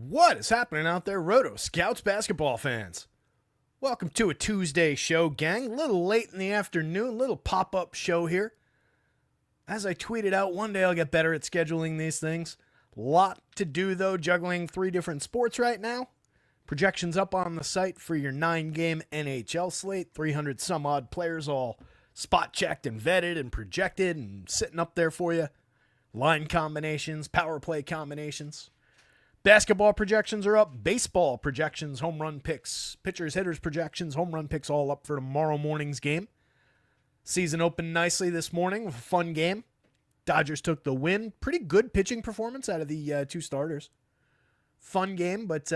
What is happening out there, Roto Scouts basketball fans? Welcome to a Tuesday show, gang. A little late in the afternoon, little pop-up show here. As I tweeted out, one day I'll get better at scheduling these things. Lot to do, though, juggling 3 different sports right now. Projections up on the site for your 9-game NHL slate. 300 some odd players all spot-checked and vetted and projected and sitting up there for you. Line combinations, power play combinations. Basketball projections are up. Baseball projections, home run picks, pitchers, hitters projections, home run picks all up for tomorrow morning's game. Season opened nicely this morning with a fun game. Dodgers took the win. Pretty good pitching performance out of the 2 starters. Fun game, but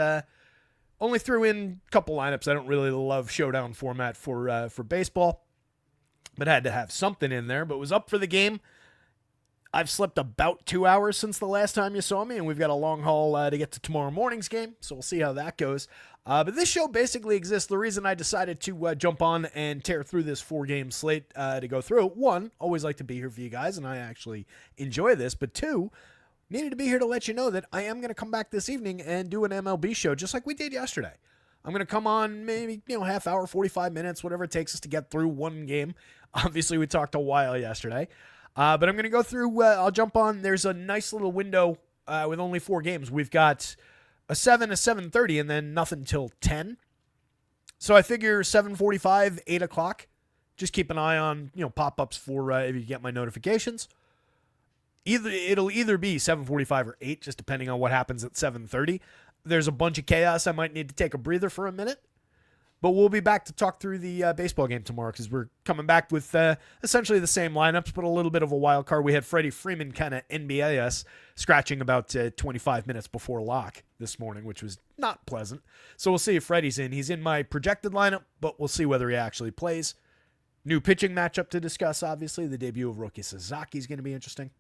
only threw in a couple lineups. I don't really love showdown format for baseball, but had to have something in there. But was up for the game. I've slept about 2 hours since the last time you saw me, and we've got a long haul to get to tomorrow morning's game, so we'll see how that goes. But this show basically exists. The reason I decided to jump on and tear through this 4-game slate to go through, 1, always like to be here for you guys, and I actually enjoy this, but 2, needed to be here to let you know that I am going to come back this evening and do an MLB show just like we did yesterday. I'm going to come on maybe, half hour, 45 minutes, whatever it takes us to get through one game. Obviously, we talked a while yesterday. But I'm going to go through, I'll jump on. There's a nice little window with only 4 games. We've got a 7, a 7:30, and then nothing till 10. So I figure 7:45, 8 o'clock. Just keep an eye on, pop-ups for if you get my notifications. It'll either be 7:45 or 8, just depending on what happens at 7:30. There's a bunch of chaos. I might need to take a breather for a minute. But we'll be back to talk through the baseball game tomorrow because we're coming back with essentially the same lineups, but a little bit of a wild card. We had Freddie Freeman kind of NBA us, scratching about 25 minutes before lock this morning, which was not pleasant. So we'll see if Freddie's in. He's in my projected lineup, but we'll see whether he actually plays. New pitching matchup to discuss, obviously. The debut of Roki Sasaki is going to be interesting.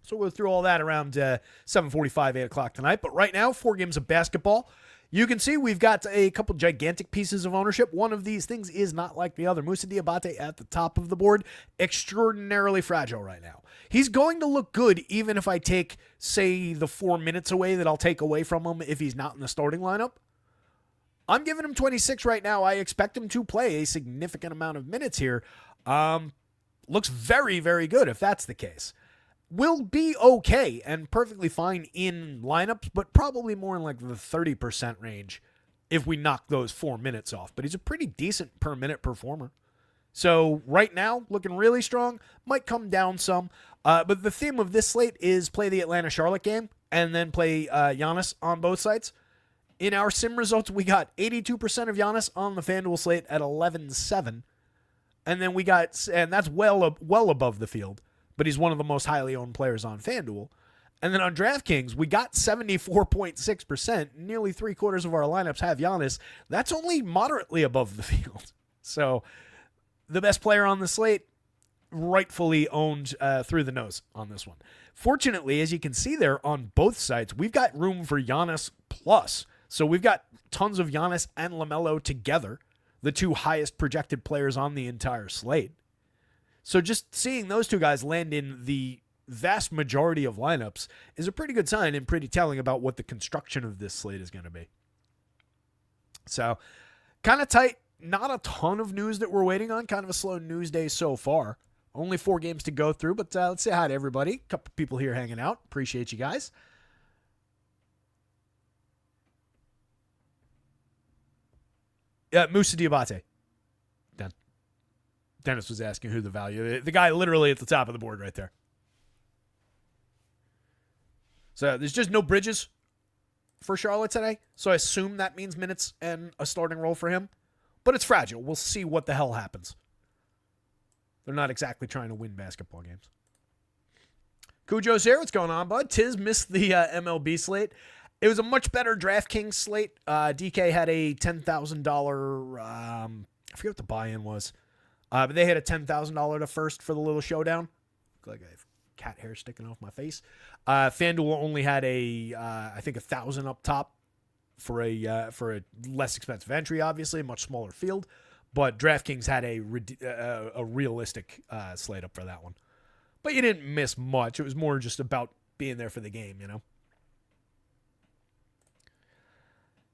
So we'll go through all that around 7:45, 8 o'clock tonight. But right now, 4 games of basketball. You can see we've got a couple gigantic pieces of ownership. One of these things is not like the other. Moussa Diabate at the top of the board, extraordinarily fragile right now. He's going to look good even if I take, say, the 4 minutes away that I'll take away from him if he's not in the starting lineup. I'm giving him 26 right now. I expect him to play a significant amount of minutes here. Looks very, very good if that's the case. Will be okay and perfectly fine in lineups, but probably more in like the 30% range if we knock those 4 minutes off. But he's a pretty decent per minute performer. So right now, looking really strong, might come down some. But the theme of this slate is play the Atlanta-Charlotte game and then play Giannis on both sides. In our sim results, we got 82% of Giannis on the FanDuel slate at 11-7. And then we got, and that's well above the field. But he's one of the most highly owned players on FanDuel. And then on DraftKings, we got 74.6%. Nearly 3/4 of our lineups have Giannis. That's only moderately above the field. So the best player on the slate, rightfully owned through the nose on this one. Fortunately, as you can see there on both sides, we've got room for Giannis plus. So we've got tons of Giannis and LaMelo together, the 2 highest projected players on the entire slate. So just seeing those 2 guys land in the vast majority of lineups is a pretty good sign and pretty telling about what the construction of this slate is going to be. So kind of tight. Not a ton of news that we're waiting on. Kind of a slow news day so far. Only 4 games to go through, but let's say hi to everybody. A couple people here hanging out. Appreciate you guys. Moussa Diabate. Done. Dennis was asking who the value. The guy literally at the top of the board right there. So there's just no Bridges for Charlotte today. So I assume that means minutes and a starting role for him. But it's fragile. We'll see what the hell happens. They're not exactly trying to win basketball games. Cujo's here. What's going on, bud? Tiz missed the MLB slate. It was a much better DraftKings slate. DK had a $10,000, I forget what the buy-in was. But they had a $10,000 to first for the little showdown. Look like I have cat hair sticking off my face. FanDuel only had I think $1,000 up top for a less expensive entry, obviously, a much smaller field. But DraftKings had a realistic slate up for that one. But you didn't miss much. It was more just about being there for the game, you know.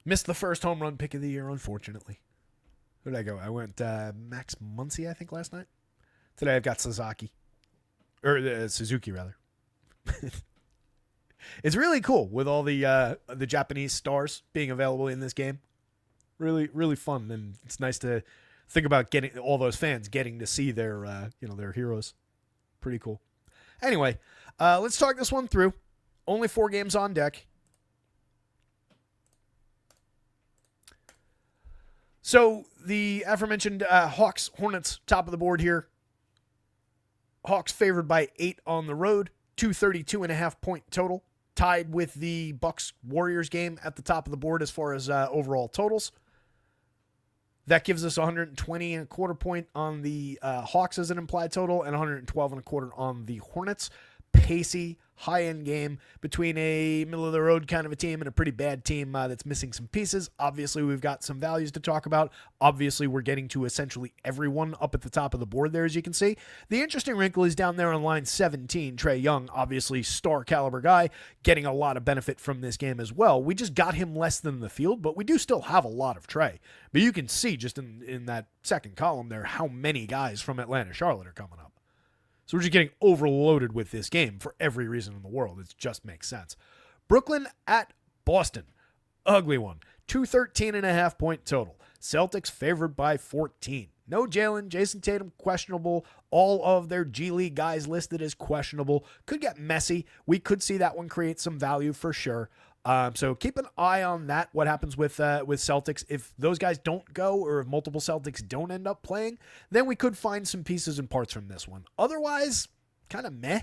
Missed the first home run pick of the year, unfortunately. Who did I go? I went Max Muncy, I think, last night. Today I've got Suzuki. Suzuki, rather. It's really cool with all the Japanese stars being available in this game. Really, really fun, and it's nice to think about getting all those fans getting to see their their heroes. Pretty cool. Anyway, let's talk this one through. Only 4 games on deck. So the aforementioned Hawks, Hornets, top of the board here. Hawks favored by 8 on the road, 232.5 point total, tied with the Bucks Warriors game at the top of the board as far as overall totals. That gives us 120.25 point on the Hawks as an implied total and 112.25 on the Hornets. Pacey, high-end game between a middle-of-the-road kind of a team and a pretty bad team that's missing some pieces. Obviously, we've got some values to talk about. Obviously, we're getting to essentially everyone up at the top of the board there, as you can see. The interesting wrinkle is down there on line 17, Trae Young, obviously star-caliber guy, getting a lot of benefit from this game as well. We just got him less than the field, but we do still have a lot of Trae. But you can see just in that second column there how many guys from Atlanta, Charlotte are coming up. So we're just getting overloaded with this game for every reason in the world. It just makes sense. Brooklyn at Boston. Ugly one. 213.5 point total. Celtics favored by 14. No Jalen. Jason Tatum questionable. All of their G League guys listed as questionable. Could get messy. We could see that one create some value for sure. So keep an eye on that, what happens with Celtics. If those guys don't go or if multiple Celtics don't end up playing, then we could find some pieces and parts from this one. Otherwise, kind of meh.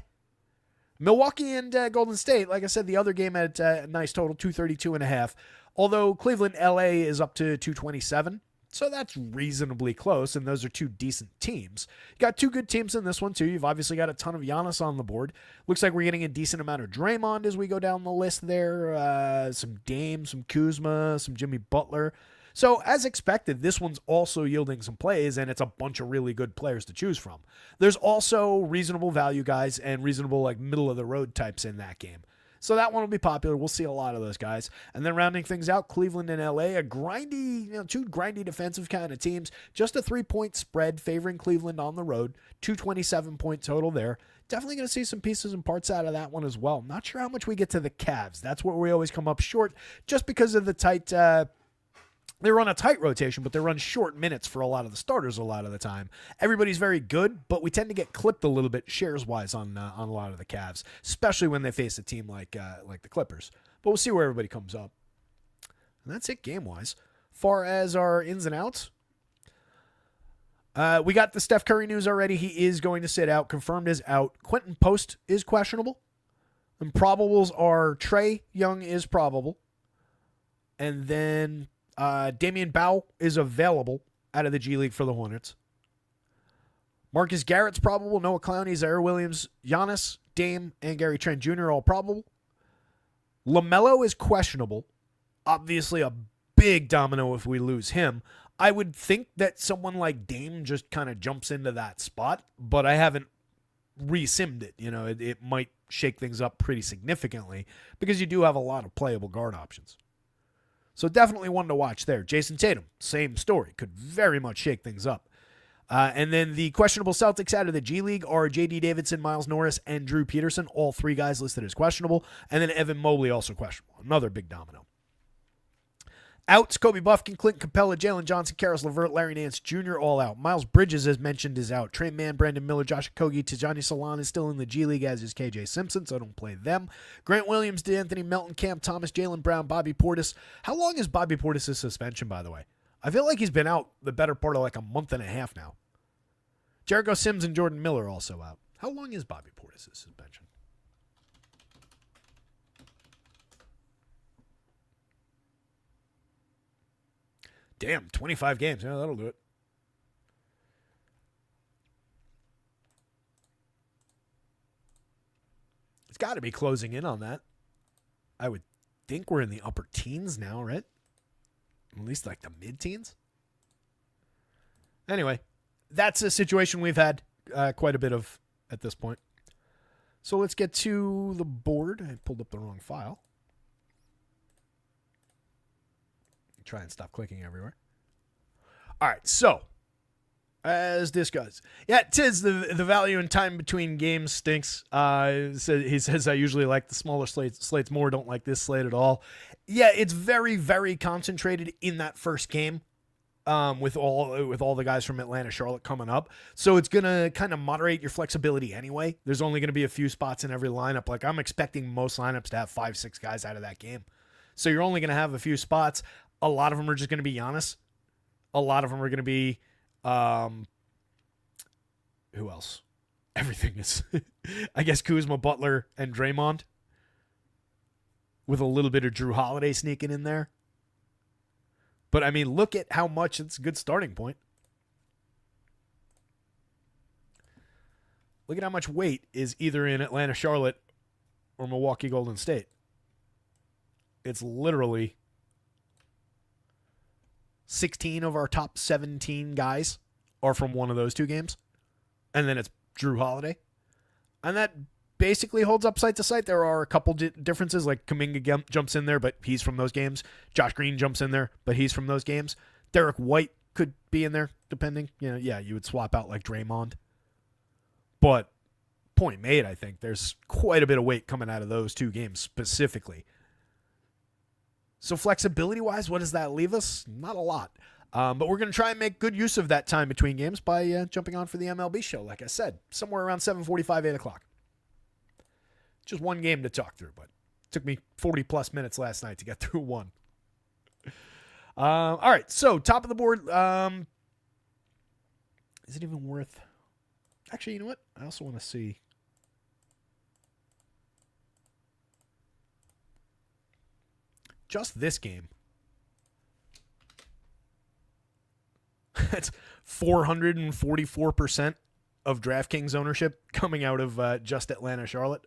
Milwaukee and Golden State, like I said, the other game at a nice total, 232.5. Although Cleveland, LA is up to 227. So that's reasonably close, and those are 2 decent teams. You got 2 good teams in this one, too. You've obviously got a ton of Giannis on the board. Looks like we're getting a decent amount of Draymond as we go down the list there. Some Dame, some Kuzma, some Jimmy Butler. So, as expected, this one's also yielding some plays, and it's a bunch of really good players to choose from. There's also reasonable value guys and reasonable, middle-of-the-road types in that game. So that one will be popular. We'll see a lot of those guys. And then rounding things out, Cleveland and LA, a grindy, 2 grindy defensive kind of teams. Just a 3-point spread favoring Cleveland on the road. 227 point total there. Definitely going to see some pieces and parts out of that one as well. Not sure how much we get to the Cavs. That's where we always come up short just because of the tight they run a tight rotation, but they run short minutes for a lot of the starters a lot of the time. Everybody's very good, but we tend to get clipped a little bit shares-wise on a lot of the Cavs, especially when they face a team like the Clippers. But we'll see where everybody comes up. And that's it game-wise. Far as our ins and outs, we got the Steph Curry news already. He is going to sit out. Confirmed is out. Quentin Post is questionable. And probables are Trae Young is probable. And then Damian Bow is available out of the G League for the Hornets. Marcus Garrett's probable. Noah Clowney, Zaire Williams, Giannis, Dame, and Gary Trent Jr. all probable. LaMelo is questionable. Obviously a big domino if we lose him. I would think that someone like Dame just kind of jumps into that spot, but I haven't re-simmed it. It might shake things up pretty significantly because you do have a lot of playable guard options. So definitely one to watch there. Jason Tatum, same story. Could very much shake things up. And then the questionable Celtics out of the G League are J.D. Davidson, Miles Norris, and Drew Peterson. All 3 guys listed as questionable. And then Evan Mobley also questionable. Another big domino. Outs, Kobe Buffkin, Clinton Capella, Jalen Johnson, Karis LeVert, Larry Nance Jr. all out. Miles Bridges, as mentioned, is out. Trey Mann, Brandon Miller, Josh Okogie, Tijani Salon is still in the G League, as is KJ Simpson, so don't play them. Grant Williams, DeAnthony Melton, Cam Thomas, Jaylen Brown, Bobby Portis. How long is Bobby Portis' suspension, by the way? I feel like he's been out the better part of a month and a half now. Jericho Sims and Jordan Miller also out. How long is Bobby Portis' suspension? Damn, 25 games. Yeah, that'll do it. It's got to be closing in on that. I would think we're in the upper teens now, right? At least the mid-teens. Anyway, that's a situation we've had quite a bit of at this point. So let's get to the board. I pulled up the wrong file. Try and stop clicking everywhere. All right, so as discussed, yeah, tis the value and time between games stinks. He says I usually like the smaller slates more. Don't like this slate at all. Yeah, it's very, very concentrated in that first game. With all the guys from Atlanta, Charlotte coming up. So it's going to kind of moderate your flexibility anyway. There's only going to be a few spots in every lineup. Like I'm expecting most lineups to have 5-6 guys out of that game. So you're only going to have a few spots. A lot of them are just going to be Giannis. A lot of them are going to be, who else? Everything is, I guess, Kuzma, Butler, and Draymond. With a little bit of Drew Holiday sneaking in there. But, I mean, look at how much it's a good starting point. Look at how much weight is either in Atlanta, Charlotte, or Milwaukee, Golden State. It's literally 16 of our top 17 guys are from one of those two games. And then it's Drew Holiday. And that basically holds up site to site. There are a couple differences, like Kuminga jumps in there, but he's from those games. Josh Green jumps in there, but he's from those games. Derek White could be in there, depending. You would swap out like Draymond. But point made, I think. There's quite a bit of weight coming out of those two games specifically. So flexibility-wise, what does that leave us? Not a lot. But we're going to try and make good use of that time between games by jumping on for the MLB show, like I said, somewhere around 7:45, 8 o'clock. Just one game to talk through, but it took me 40-plus minutes last night to get through one. All right, so top of the board. Is it even worth... Actually, you know what? I also want to see... Just this game. That's 444% of DraftKings ownership coming out of just Atlanta, Charlotte.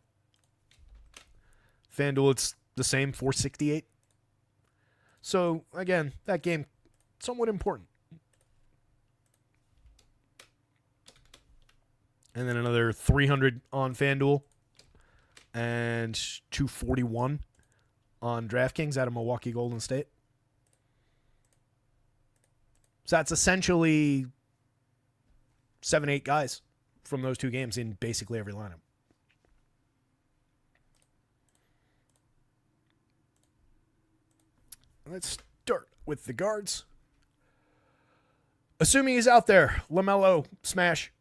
FanDuel, it's the same, 468. So, again, that game, somewhat important. And then another 300 on FanDuel and 241 on DraftKings out of Milwaukee, Golden State. So that's essentially 7-8 guys from those two games in basically every lineup. Let's start with the guards. Assuming he's out there, LaMelo, smash.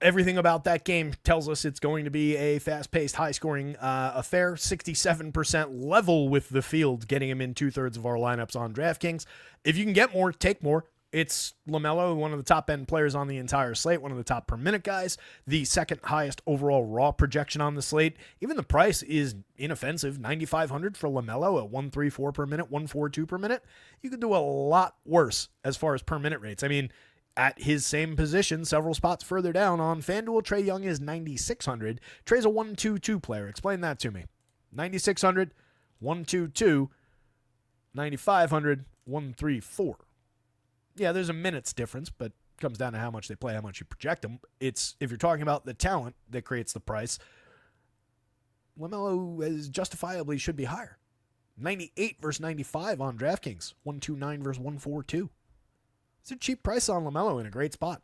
Everything about that game tells us it's going to be a fast-paced, high-scoring affair. 67% level with the field, getting him in 2/3 of our lineups on DraftKings. If you can get more, take more. It's LaMelo, one of the top-end players on the entire slate, one of the top per-minute guys, the second highest overall raw projection on the slate. Even the price is inoffensive, $9,500 for LaMelo at 134 per minute, 142 per minute. You could do a lot worse as far as per-minute rates. I mean, at his same position, several spots further down on FanDuel, Trae Young is 9,600. Trae's a 1-2-2 player. Explain that to me. 9,600, 1-2-2, 9,500, 1-3-4. Yeah, there's a minutes difference, but it comes down to how much they play, how much you project them. It's, if you're talking about the talent that creates the price, LaMelo is justifiably should be higher. 98 versus 95 on DraftKings. 129 versus 142. It's a cheap price on LaMelo in a great spot.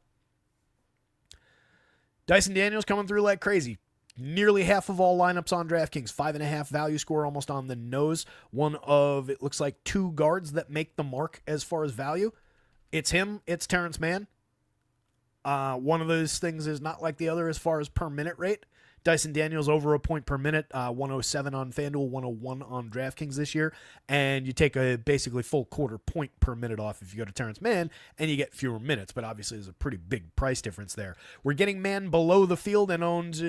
Dyson Daniels coming through like crazy. Nearly half of all lineups on DraftKings. 5.5 value score almost on the nose. One of, it looks like, two guards that make the mark as far as value. It's him. It's Terrence Mann. One of those things is not like the other as far as per minute rate. Dyson Daniels over a point per minute, 107 on FanDuel, 101 on DraftKings this year. And you take a basically full quarter point per minute off if you go to Terrence Mann, and you get fewer minutes. But obviously there's a pretty big price difference there. We're getting Mann below the field and owns,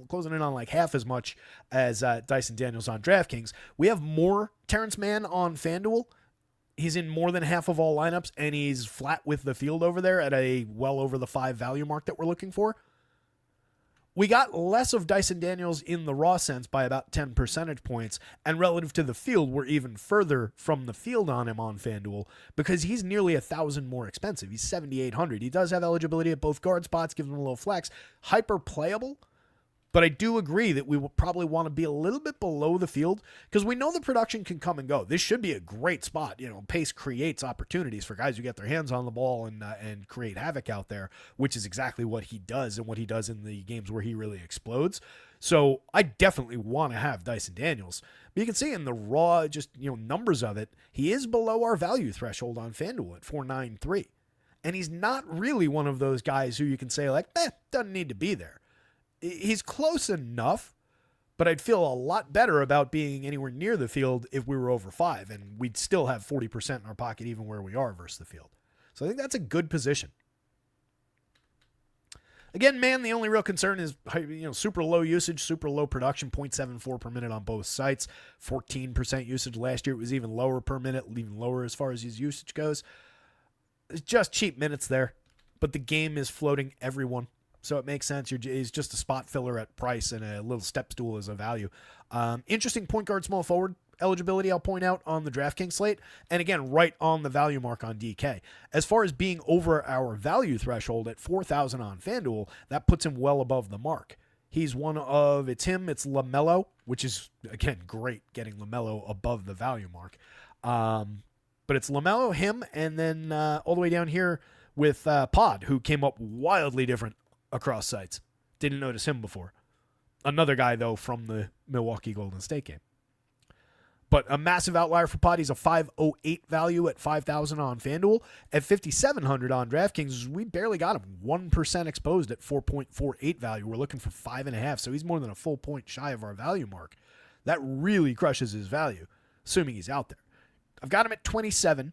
closing in on like half as much as Dyson Daniels on DraftKings. We have more Terrence Mann on FanDuel. He's in more than half of all lineups, and he's flat with the field over there at a well over the 5 value mark that we're looking for. We got less of Dyson Daniels in the raw sense by about 10 percentage points, and relative to the field, we're even further from the field on him on FanDuel because he's nearly 1,000 more expensive. He's 7,800. He does have eligibility at both guard spots, gives him a little flex. Hyper playable, But I do agree that we will probably want to be a little bit below the field because we know the production can come and go. This should be a great spot. Pace creates opportunities for guys who get their hands on the ball and create havoc out there, which is exactly what he does and what he does in the games where he really explodes. So I definitely want to have Dyson Daniels. But you can see in the raw numbers of it, he is below our value threshold on FanDuel at 493. And he's not really one of those guys who you can say doesn't need to be there. He's close enough, but I'd feel a lot better about being anywhere near the field if we were over 5, and we'd still have 40% in our pocket even where we are versus the field. So I think that's a good position. Again, man, the only real concern is super low usage, super low production, 0.74 per minute on both sites, 14% usage last year. It was even lower per minute, even lower as far as his usage goes. It's just cheap minutes there, but the game is floating everyone. So it makes sense. He's just a spot filler at price and a little step stool as a value. Interesting point guard, small forward eligibility, I'll point out on the DraftKings slate. And again, right on the value mark on DK. As far as being over our value threshold at 4,000 on FanDuel, that puts him well above the mark. He's it's LaMelo, which is, again, great getting LaMelo above the value mark. But it's LaMelo, him, and then all the way down here with Pod, who came up wildly different across sites. Didn't notice him before. Another guy, though, from the Milwaukee Golden State game. But a massive outlier for Pod. He's a 508 value at 5,000 on FanDuel. At 5,700 on DraftKings, we barely got him. 1% exposed at 4.48 value. We're looking for 5.5, so he's more than a full point shy of our value mark. That really crushes his value, assuming he's out there. I've got him at 27.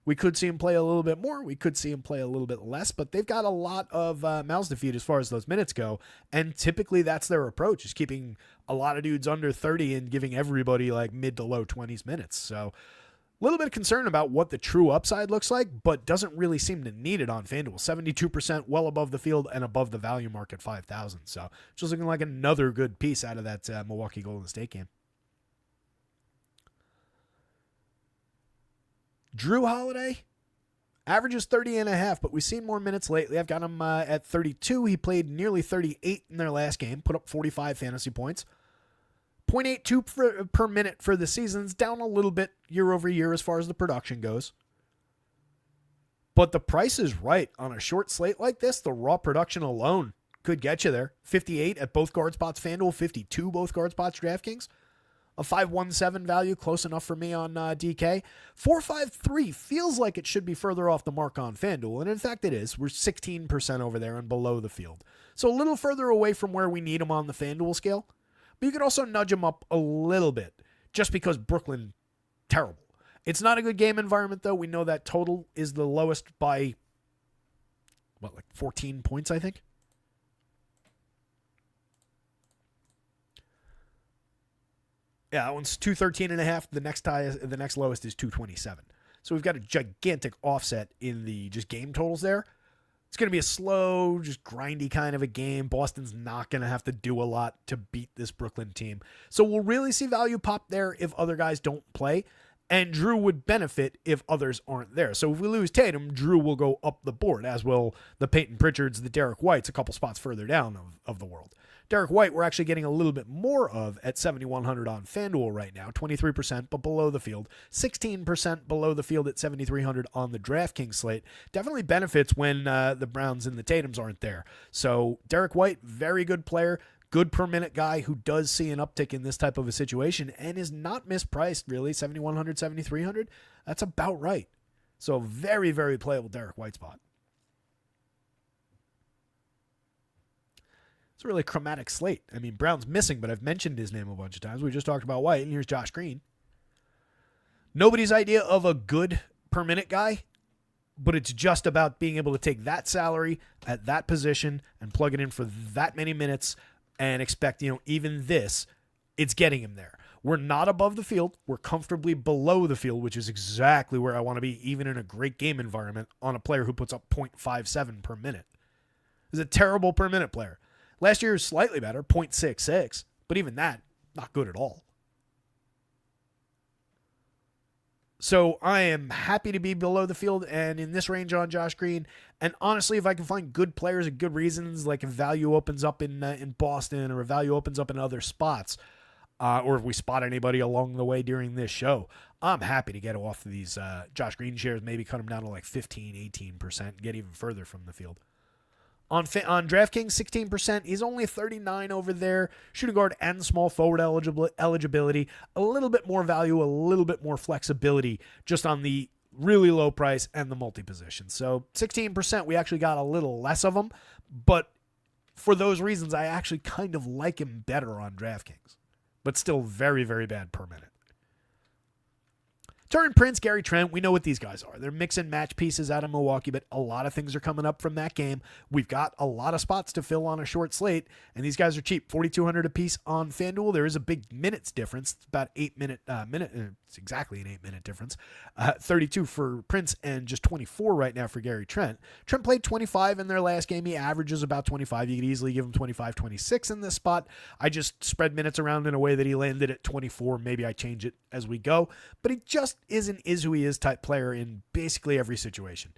We could see him play a little bit more. We could see him play a little bit less, but they've got a lot of mouths to feed as far as those minutes go. And typically that's their approach, is keeping a lot of dudes under 30 and giving everybody like mid to low 20s minutes. So a little bit of concern about what the true upside looks like, but doesn't really seem to need it on FanDuel. 72% well above the field and above the value mark at 5,000. So just looking like another good piece out of that Milwaukee Golden State game. Drew Holiday averages 30.5, but we've seen more minutes lately. I've got him at 32. He played nearly 38 in their last game, put up 45 fantasy points. 0.82 per minute for the season's down a little bit year over year as far as the production goes. But the price is right. On a short slate like this, the raw production alone could get you there. 58 at both guard spots FanDuel, 52 both guard spots DraftKings. A 517 value, close enough for me on DK. 453 feels like it should be further off the mark on FanDuel, and in fact it is. We're 16% over there and below the field. So a little further away from where we need him on the FanDuel scale. But you could also nudge him up a little bit, just because Brooklyn, terrible. It's not a good game environment, though. We know that total is the lowest by, 14 points, I think? Yeah, that one's 213.5. The next lowest is 227. So we've got a gigantic offset in the just game totals there. It's going to be a slow, just grindy kind of a game. Boston's not going to have to do a lot to beat this Brooklyn team. So we'll really see value pop there if other guys don't play. And Drew would benefit if others aren't there. So if we lose Tatum, Drew will go up the board, as will the Peyton Pritchards, the Derek Whites, a couple spots further down of the world. Derek White, we're actually getting a little bit more of at 7,100 on FanDuel right now, 23%, but below the field, 16% below the field at 7,300 on the DraftKings slate. Definitely benefits when the Browns and the Tatums aren't there. So Derek White, very good player, good per minute guy who does see an uptick in this type of a situation and is not mispriced, really. 7,100, 7,300, that's about right. So very, very playable Derek White spot. It's a really chromatic slate. I mean, Brown's missing, but I've mentioned his name a bunch of times. We just talked about White, and here's Josh Green. Nobody's idea of a good per-minute guy, but it's just about being able to take that salary at that position and plug it in for that many minutes and expect, even this, it's getting him there. We're not above the field. We're comfortably below the field, which is exactly where I want to be, even in a great game environment, on a player who puts up 0.57 per minute. He's a terrible per-minute player. Last year was slightly better, 0.66, but even that, not good at all. So I am happy to be below the field and in this range on Josh Green. And honestly, if I can find good players and good reasons, like if value opens up in Boston or if value opens up in other spots, or if we spot anybody along the way during this show, I'm happy to get off of these Josh Green shares, maybe cut them down to like 15, 18%, get even further from the field. On DraftKings, 16%. He's only 39 over there. Shooting guard and small forward eligibility. A little bit more value, a little bit more flexibility just on the really low price and the multi-position. So 16%, we actually got a little less of him. But for those reasons, I actually kind of like him better on DraftKings. But still very, very bad per minute. Taurean Prince, Gary Trent, we know what these guys are. They're mix and match pieces out of Milwaukee, but a lot of things are coming up from that game. We've got a lot of spots to fill on a short slate, and these guys are cheap. $4,200 a piece on FanDuel. There is a big minutes difference. It's about 8 minute. It's exactly an 8 minute difference. 32 for Prince and just 24 right now for Gary Trent. Trent played 25 in their last game. He averages about 25. You could easily give him 25, 26 in this spot. I just spread minutes around in a way that he landed at 24. Maybe I change it as we go, but he just is who he is type player in basically every situation.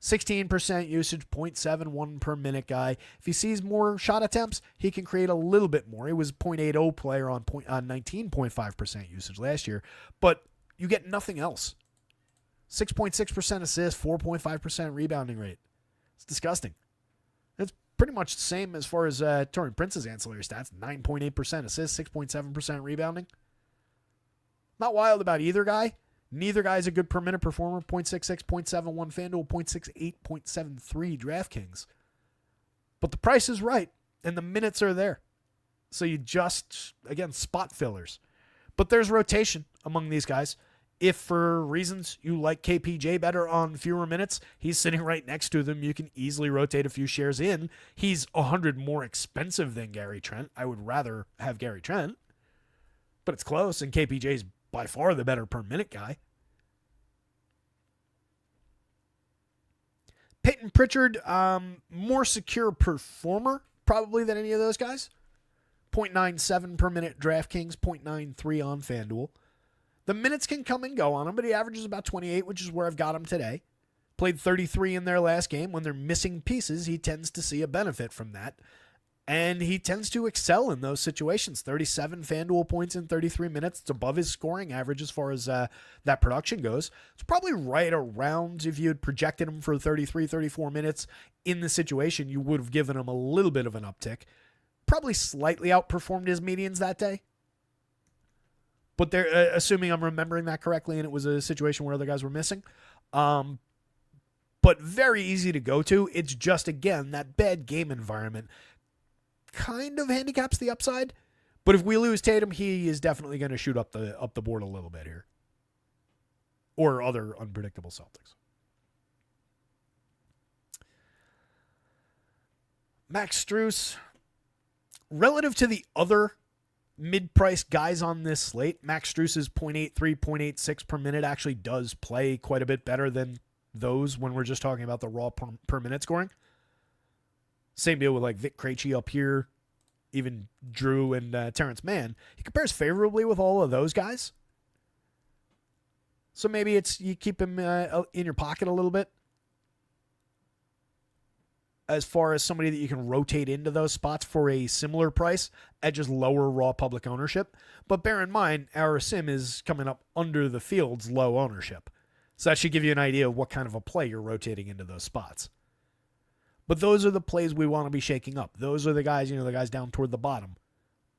16% usage, 0.71 per minute guy. If he sees more shot attempts, he can create a little bit more. He was 0.80 player on 19.5% usage last year, but you get nothing else. 6.6% assists, 4.5% rebounding rate. It's disgusting. It's pretty much the same as far as Taurean Prince's ancillary stats. 9.8% assists, 6.7% rebounding. Not wild about either guy. Neither guy is a good per minute performer. 0.66, 0.71 FanDuel, 0.68, 0.73 DraftKings. But the price is right, and the minutes are there. So you just, again, spot fillers. But there's rotation among these guys. If for reasons you like KPJ better on fewer minutes, he's sitting right next to them. You can easily rotate a few shares in. He's 100 more expensive than Gary Trent. I would rather have Gary Trent. But it's close, and KPJ's by far the better per minute guy. Peyton Pritchard, more secure performer probably than any of those guys. 0.97 per minute DraftKings, 0.93 on FanDuel. The minutes can come and go on him, but he averages about 28, which is where I've got him today. Played 33 in their last game. When they're missing pieces, he tends to see a benefit from that. And he tends to excel in those situations. 37 FanDuel points in 33 minutes. It's above his scoring average as far as that production goes. It's probably right around, if you had projected him for 33, 34 minutes in the situation, you would have given him a little bit of an uptick. Probably slightly outperformed his medians that day. But they're assuming I'm remembering that correctly and it was a situation where other guys were missing. But very easy to go to. It's just, again, that bad game environment kind of handicaps the upside, but if we lose Tatum, he is definitely going to shoot up the board a little bit here, or other unpredictable Celtics. Max Strus, relative to the other mid-price guys on this slate, Max Strus's 0.83, 0.86 per minute actually does play quite a bit better than those when we're just talking about the raw per minute scoring. Same deal with like Vic Krejci up here, even Drew and Terrence Mann. He compares favorably with all of those guys. So maybe it's you keep him in your pocket a little bit as far as somebody that you can rotate into those spots for a similar price at just lower raw public ownership. But bear in mind, our sim is coming up under the field's low ownership. So that should give you an idea of what kind of a play you're rotating into those spots. But those are the plays we want to be shaking up. Those are the guys, the guys down toward the bottom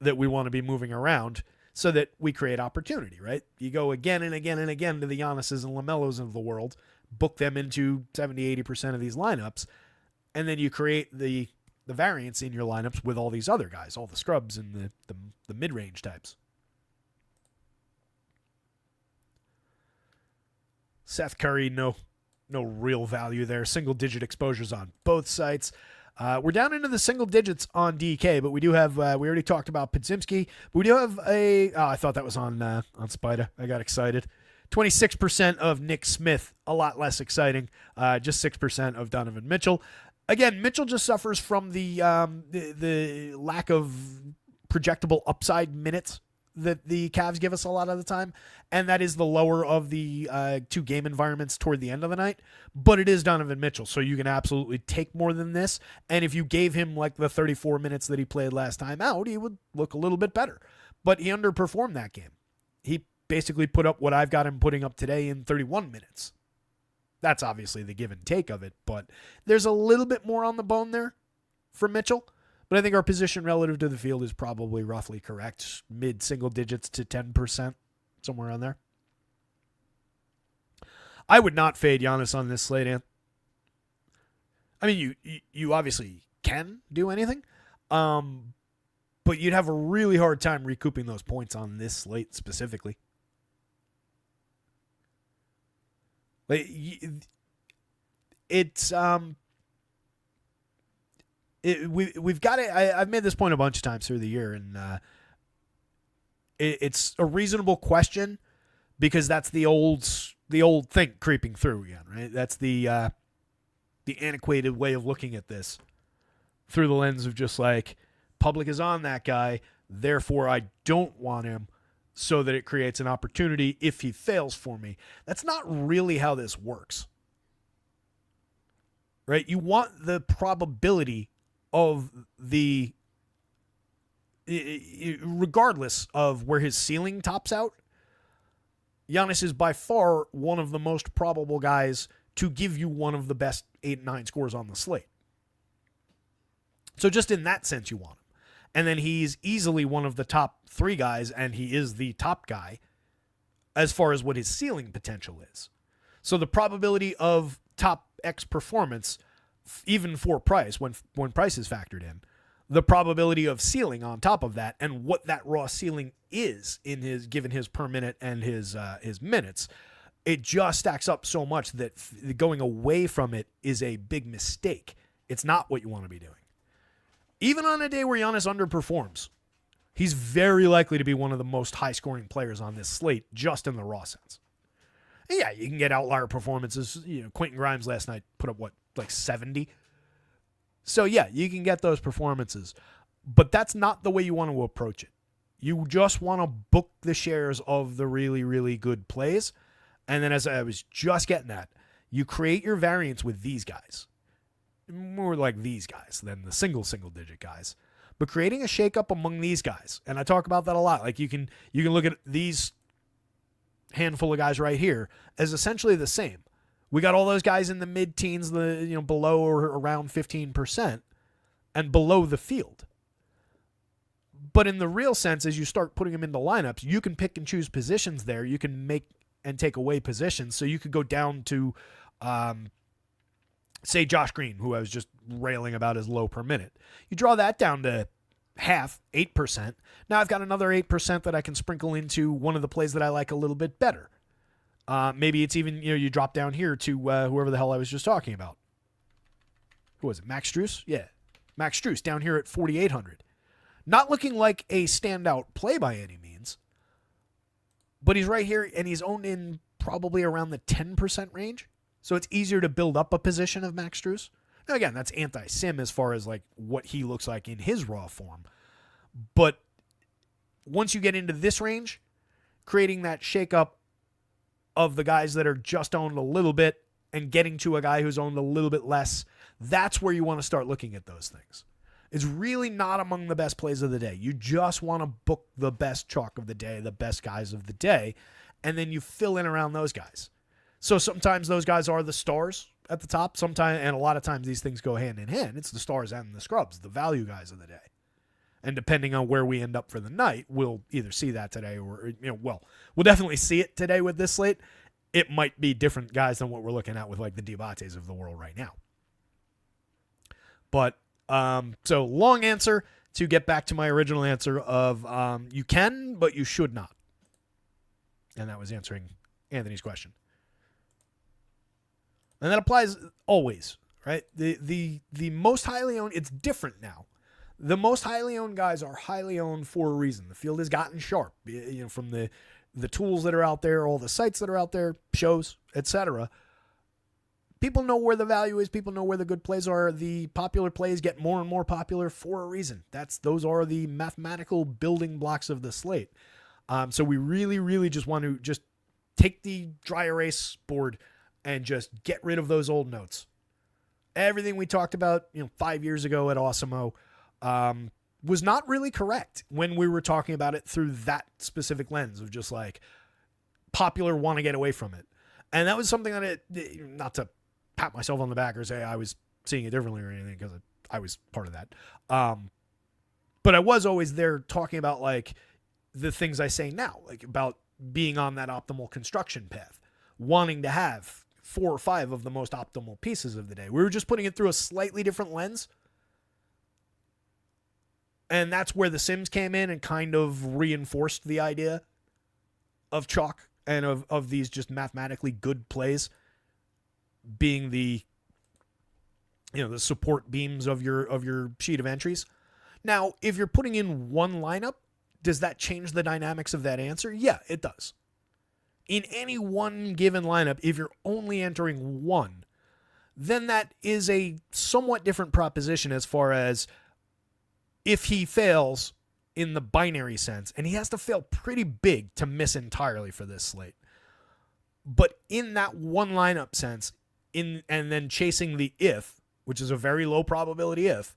that we want to be moving around so that we create opportunity, right? You go again and again and again to the Giannis's and LaMelos of the world, book them into 70, 80% of these lineups, and then you create the variance in your lineups with all these other guys, all the scrubs and the mid-range types. Seth Curry, no real value there. Single-digit exposures on both sites. We're down into the single digits on DK, but we do have, we already talked about Podziemski, but we do have I thought that was on Spida. I got excited. 26% of Nick Smith, a lot less exciting. Just 6% of Donovan Mitchell. Again, Mitchell just suffers from the lack of projectable upside minutes that the Cavs give us a lot of the time, and that is the lower of the 2 game environments toward the end of the night, but it is Donovan Mitchell, so you can absolutely take more than this, and if you gave him like the 34 minutes that he played last time out, he would look a little bit better, but he underperformed that game. He basically put up what I've got him putting up today in 31 minutes. That's obviously the give and take of it, but there's a little bit more on the bone there for Mitchell. But I think our position relative to the field is probably roughly correct. Mid-single digits to 10%, somewhere around there. I would not fade Giannis on this slate, Ant. I mean, you obviously can do anything, but you'd have a really hard time recouping those points on this slate specifically. Like, it's we've got it. I've made this point a bunch of times through the year, and it's a reasonable question because that's the old thing creeping through again, right? That's the antiquated way of looking at this through the lens of just like public is on that guy, therefore I don't want him, so that it creates an opportunity if he fails for me. That's not really how this works, right? You want the probability of the, regardless of where his ceiling tops out, Giannis is by far one of the most probable guys to give you one of the best 8-9 scores on the slate. So just in that sense, you want him. And then he's easily one of the top 3 guys, and he is the top guy as far as what his ceiling potential is. So the probability of top X performance, even for Price, when Price is factored in, the probability of ceiling on top of that and what that raw ceiling is in his given his per minute and his minutes, it just stacks up so much that going away from it is a big mistake. It's not what you want to be doing. Even on a day where Giannis underperforms, he's very likely to be one of the most high-scoring players on this slate, just in the raw sense. And yeah, you can get outlier performances. Quentin Grimes last night put up, like 70? So yeah, you can get those performances. But that's not the way you want to approach it. You just want to book the shares of the really, really good plays. And then as I was just getting at, you create your variance with these guys. More like these guys than the single-digit guys. But creating a shakeup among these guys, and I talk about that a lot. Like you can look at these handful of guys right here as essentially the same. We got all those guys in the mid-teens, below or around 15%, and below the field. But in the real sense, as you start putting them into lineups, you can pick and choose positions there. You can make and take away positions. So you could go down to, say, Josh Green, who I was just railing about his low per minute. You draw that down to half, 8%. Now I've got another 8% that I can sprinkle into one of the plays that I like a little bit better. Maybe it's even, you drop down here to whoever the hell I was just talking about. Who was it? Max Strus? Yeah. Max Strus down here at 4,800. Not looking like a standout play by any means, but he's right here and he's owned in probably around the 10% range. So it's easier to build up a position of Max Strus. Now again, that's anti-sim as far as like what he looks like in his raw form. But once you get into this range, creating that shakeup of the guys that are just owned a little bit and getting to a guy who's owned a little bit less, that's where you want to start looking at those things. It's really not among the best plays of the day. You just want to book the best chalk of the day, the best guys of the day, and then you fill in around those guys. So sometimes those guys are the stars at the top. Sometimes, and a lot of times these things go hand in hand. It's the stars and the scrubs, the value guys of the day. And depending on where we end up for the night, we'll either see that today or, we'll definitely see it today with this slate. It might be different guys than what we're looking at with like the Diabates of the world right now. But, so long answer to get back to my original answer of you can, but you should not. And that was answering Anthony's question. And that applies always, right? The most highly owned, it's different now. The most highly owned guys are highly owned for a reason. The field has gotten sharp, from the tools that are out there, all the sites that are out there, shows, etc. People know where the value is. People know where the good plays are. The popular plays get more and more popular for a reason. Those are the mathematical building blocks of the slate. So we really, really just want to just take the dry erase board and just get rid of those old notes. Everything we talked about, 5 years ago at Awesemo, was not really correct when we were talking about it through that specific lens of just like popular want to get away from it. And that was something that not to pat myself on the back or say I was seeing it differently or anything, because I was part of that. But I was always there talking about like the things I say now, like about being on that optimal construction path, wanting to have 4 or 5 of the most optimal pieces of the day. We were just putting it through a slightly different lens. And that's where the Sims came in and kind of reinforced the idea of chalk and of these just mathematically good plays being the the support beams of your sheet of entries. Now, if you're putting in one lineup, does that change the dynamics of that answer? Yeah, it does. In any one given lineup, if you're only entering one, then that is a somewhat different proposition as far as if he fails in the binary sense, and he has to fail pretty big to miss entirely for this slate. But in that one lineup sense, and then chasing the if, which is a very low probability if,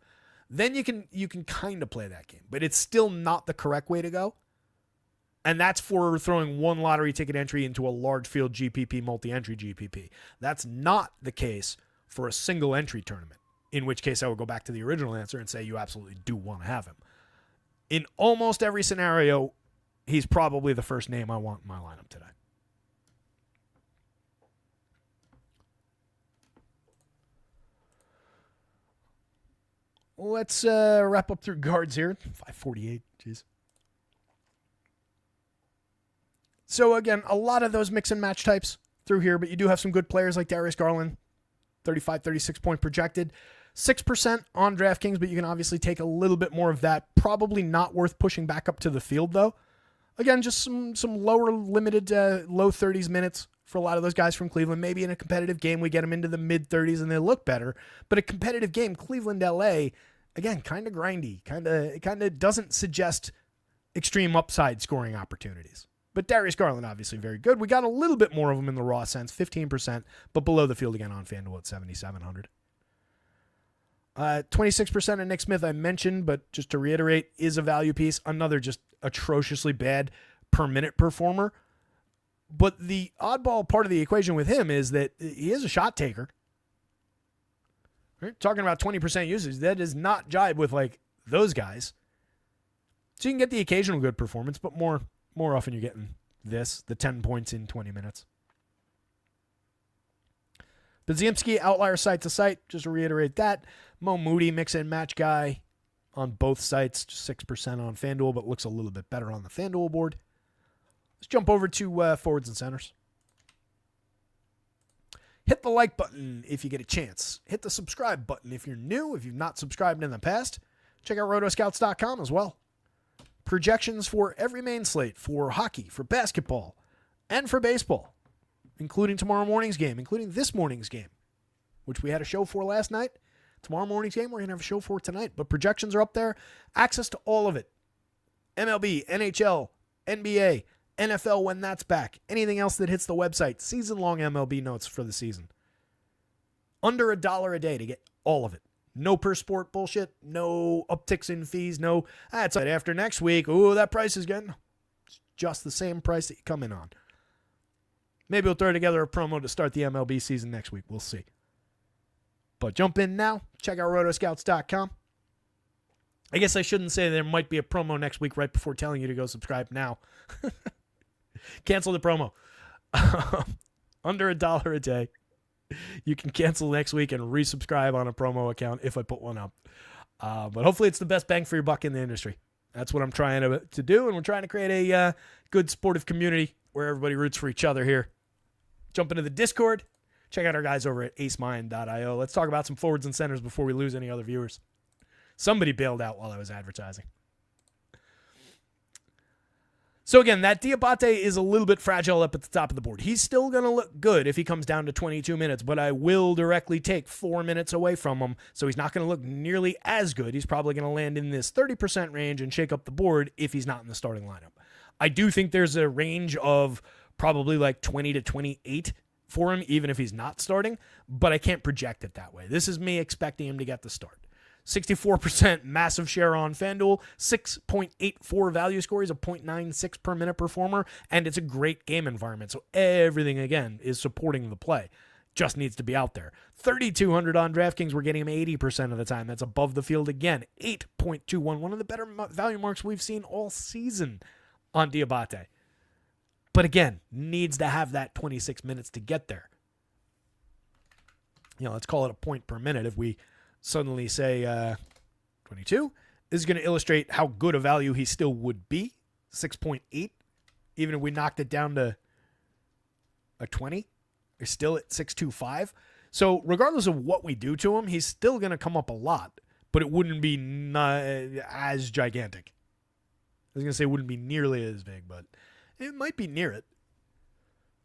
then you can kind of play that game. But it's still not the correct way to go. And that's for throwing one lottery ticket entry into a large field GPP, multi-entry GPP. That's not the case for a single entry tournament, in which case I would go back to the original answer and say you absolutely do want to have him. In almost every scenario, he's probably the first name I want in my lineup today. Let's wrap up through guards here. 548, jeez. So again, a lot of those mix and match types through here, but you do have some good players like Darius Garland, 35, 36 point projected. 6% on DraftKings, but you can obviously take a little bit more of that. Probably not worth pushing back up to the field, though. Again, just some lower limited, low 30s minutes for a lot of those guys from Cleveland. Maybe in a competitive game, we get them into the mid-30s and they look better. But a competitive game, Cleveland-LA, again, kind of grindy. Kind of doesn't suggest extreme upside scoring opportunities. But Darius Garland, obviously very good. We got a little bit more of them in the raw sense, 15%, but below the field again on FanDuel at 7,700. 26% of Nick Smith I mentioned, but just to reiterate, is a value piece. Another just atrociously bad per minute performer. But the oddball part of the equation with him is that he is a shot taker. Right? Talking about 20% usage, that does not jibe with like those guys. So you can get the occasional good performance, but more often you're getting the 10 points in 20 minutes. Podziemski, outlier site to site, just to reiterate that. Mo Moody, mix and match guy on both sites, just 6% on FanDuel, but looks a little bit better on the FanDuel board. Let's jump over to forwards and centers. Hit the like button if you get a chance. Hit the subscribe button if you're new. If you've not subscribed in the past, check out rotoscouts.com as well. Projections for every main slate, for hockey, for basketball, and for baseball, including tomorrow morning's game, including this morning's game, which we had a show for last night. Tomorrow morning's game, we're going to have a show for tonight. But projections are up there. Access to all of it. MLB, NHL, NBA, NFL when that's back. Anything else that hits the website. Season-long MLB notes for the season. Under $1 a day to get all of it. No per sport bullshit. No upticks in fees. No, that's it. After next week, ooh, that price is getting just the same price that you come in on. Maybe we'll throw together a promo to start the MLB season next week. We'll see. But jump in now. Check out rotoscouts.com. I guess I shouldn't say there might be a promo next week right before telling you to go subscribe now. Cancel the promo. Under $1 a day. You can cancel next week and resubscribe on a promo account if I put one up. But hopefully it's the best bang for your buck in the industry. That's what I'm trying to do, and we're trying to create a good sportive community where everybody roots for each other here. Jump into the Discord. Check out our guys over at acemind.io. Let's talk about some forwards and centers before we lose any other viewers. Somebody bailed out while I was advertising. So again, that Diabate is a little bit fragile up at the top of the board. He's still going to look good if he comes down to 22 minutes, but I will directly take 4 minutes away from him, so he's not going to look nearly as good. He's probably going to land in this 30% range and shake up the board if he's not in the starting lineup. I do think there's a range of probably like 20 to 28 for him, even if he's not starting, but I can't project it that way. This is me expecting him to get the start. 64% massive share on FanDuel, 6.84 value score. He's a 0.96 per minute performer, and it's a great game environment. So everything, again, is supporting the play. Just needs to be out there. 3,200 on DraftKings. We're getting him 80% of the time. That's above the field again. 8.21, one of the better value marks we've seen all season on Diabate. But again, needs to have that 26 minutes to get there. Let's call it a point per minute. If we suddenly say 22, this is going to illustrate how good a value he still would be. 6.8. Even if we knocked it down to a 20, you're still at 6.25. So regardless of what we do to him, he's still going to come up a lot, but it wouldn't be as gigantic. I was going to say it wouldn't be nearly as big, but it might be near it.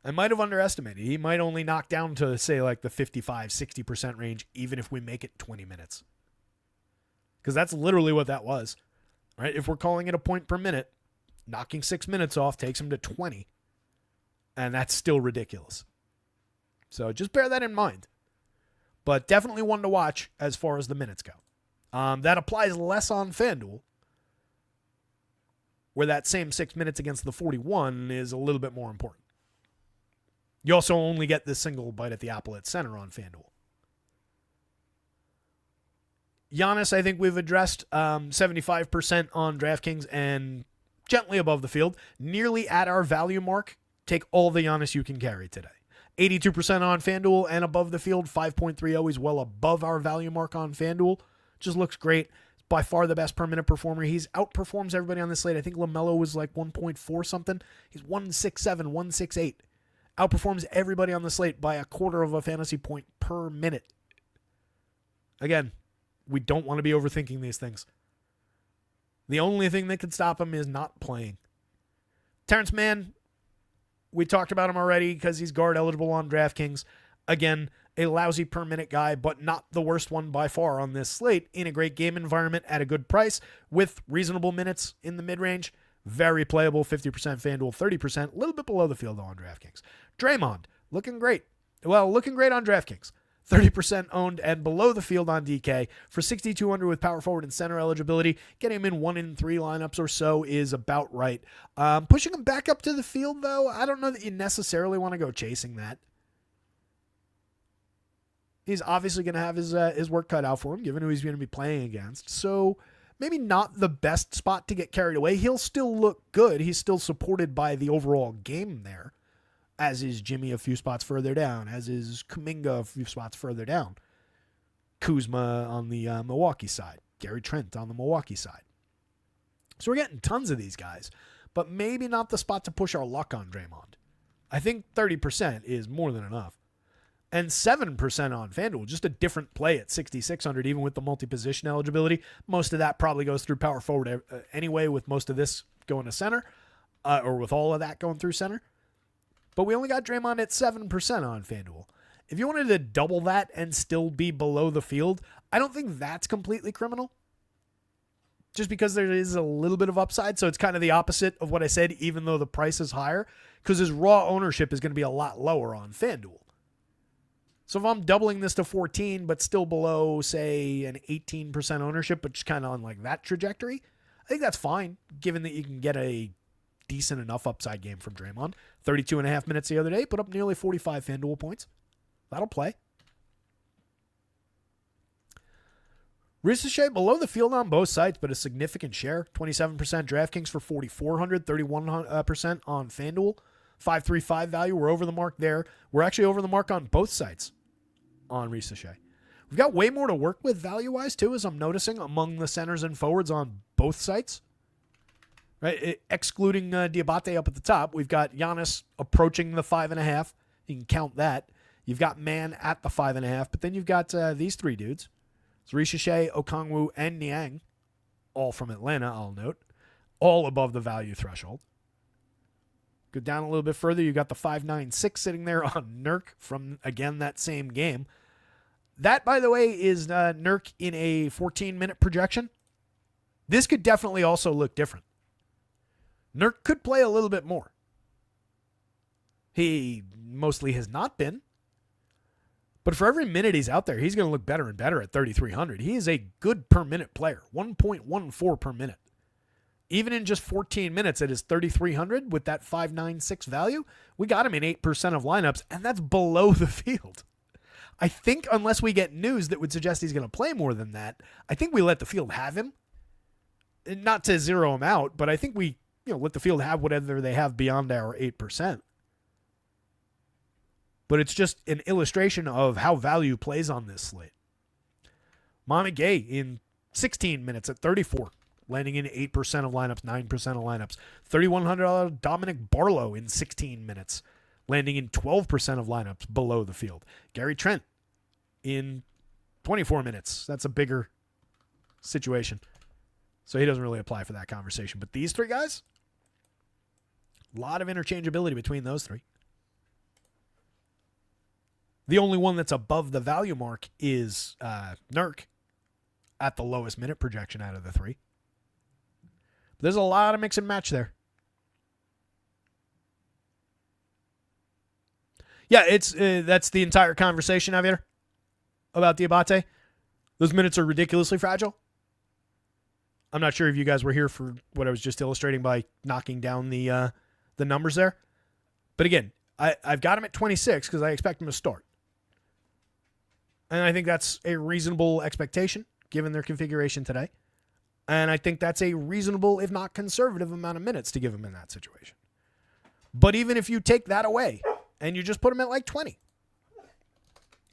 I might have underestimated. He might only knock down to, say, like the 55, 60% range, even if we make it 20 minutes. Because that's literally what that was. Right? If we're calling it a point per minute, knocking 6 minutes off takes him to 20. And that's still ridiculous. So just bear that in mind. But definitely one to watch as far as the minutes go. That applies less on FanDuel, where that same 6 minutes against the 41 is a little bit more important. You also only get this single bite at the apple at center on FanDuel. Giannis, I think we've addressed 75% on DraftKings and gently above the field. Nearly at our value mark. Take all the Giannis you can carry today. 82% on FanDuel and above the field. 5.30 is well above our value mark on FanDuel. Just looks great. By far the best per minute performer. He's outperforms everybody on this slate. I think LaMelo was like 1.4 something. He's 1.67, 1.68. Outperforms everybody on the slate by a quarter of a fantasy point per minute. Again, we don't want to be overthinking these things. The only thing that can stop him is not playing. Terrence Mann, we talked about him already because he's guard eligible on DraftKings. Again, a lousy per minute guy, but not the worst one by far on this slate, in a great game environment at a good price with reasonable minutes in the mid-range. Very playable, 50% FanDuel, 30%, a little bit below the field on DraftKings. Draymond, looking great. Well, looking great on DraftKings. 30% owned and below the field on DK. For 6,200 with power forward and center eligibility, getting him in 1 in 3 lineups or so is about right. Pushing him back up to the field, though, I don't know that you necessarily want to go chasing that. He's obviously going to have his work cut out for him, given who he's going to be playing against. So maybe not the best spot to get carried away. He'll still look good. He's still supported by the overall game there, as is Jimmy a few spots further down, as is Kuminga a few spots further down. Kuzma on the Milwaukee side. Gary Trent on the Milwaukee side. So we're getting tons of these guys, but maybe not the spot to push our luck on Draymond. I think 30% is more than enough. And 7% on FanDuel, just a different play at 6,600, even with the multi-position eligibility. Most of that probably goes through power forward anyway, with most of this going to center, or with all of that going through center. But we only got Draymond at 7% on FanDuel. If you wanted to double that and still be below the field, I don't think that's completely criminal. Just because there is a little bit of upside. So it's kind of the opposite of what I said, even though the price is higher, because his raw ownership is going to be a lot lower on FanDuel. So if I'm doubling this to 14, but still below, say, an 18% ownership, but just kind of on like that trajectory, I think that's fine, given that you can get a decent enough upside game from Draymond. 32.5 minutes the other day, put up nearly 45 FanDuel points. That'll play. Ricochet below the field on both sides, but a significant share. 27% DraftKings for 4,400, 31% on FanDuel. 5.35 value. We're over the mark there. We're actually over the mark on both sides on Ricochet. We've got way more to work with value-wise, too, as I'm noticing, among the centers and forwards on both sites. Right, excluding Diabate up at the top, we've got Giannis approaching the 5.5. You can count that. You've got Mann at the 5.5, but then you've got these three dudes. It's Ricochet, Okongwu, and Niang, all from Atlanta, I'll note, all above the value threshold. Go down a little bit further, you got the 5.96 sitting there on Nurk from, again, that same game. That, by the way, is Nurk in a 14-minute projection. This could definitely also look different. Nurk could play a little bit more. He mostly has not been. But for every minute he's out there, he's going to look better and better at 3,300. He is a good per minute player, 1.14 per minute. Even in just 14 minutes at his 3,300 with that 596 value, we got him in 8% of lineups, and that's below the field. I think unless we get news that would suggest he's going to play more than that, I think we let the field have him. Not to zero him out, but I think we let the field have whatever they have beyond our 8%. But it's just an illustration of how value plays on this slate. Mama Gay in 16 minutes at 34, landing in 8% of lineups, 9% of lineups. $3,100 Dominic Barlow in 16 minutes, landing in 12% of lineups below the field. Gary Trent in 24 minutes. That's a bigger situation. So he doesn't really apply for that conversation. But these three guys, a lot of interchangeability between those three. The only one that's above the value mark is Nurk at the lowest minute projection out of the three. There's a lot of mix and match there. Yeah, it's that's the entire conversation, Javier, about Diabate. Those minutes are ridiculously fragile. I'm not sure if you guys were here for what I was just illustrating by knocking down the numbers there. But again, I've got him at 26 because I expect him to start. And I think that's a reasonable expectation given their configuration today. And I think that's a reasonable, if not conservative, amount of minutes to give him in that situation. But even if you take that away and you just put him at like 20,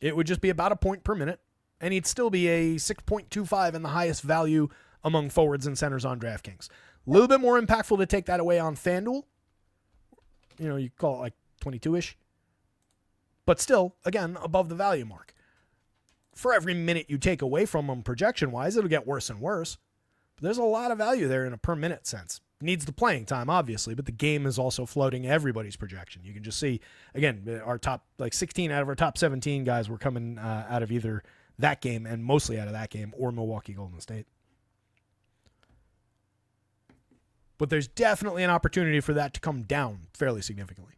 it would just be about a point per minute. And he'd still be a 6.25 and the highest value among forwards and centers on DraftKings. A little bit more impactful to take that away on FanDuel. You call it like 22-ish. But still, again, above the value mark. For every minute you take away from him projection-wise, it'll get worse and worse. But there's a lot of value there in a per-minute sense. Needs the playing time, obviously, but the game is also floating everybody's projection. You can just see, again, our top, 16 out of our top 17 guys were coming out of either that game and mostly out of that game or Milwaukee Golden State. But there's definitely an opportunity for that to come down fairly significantly.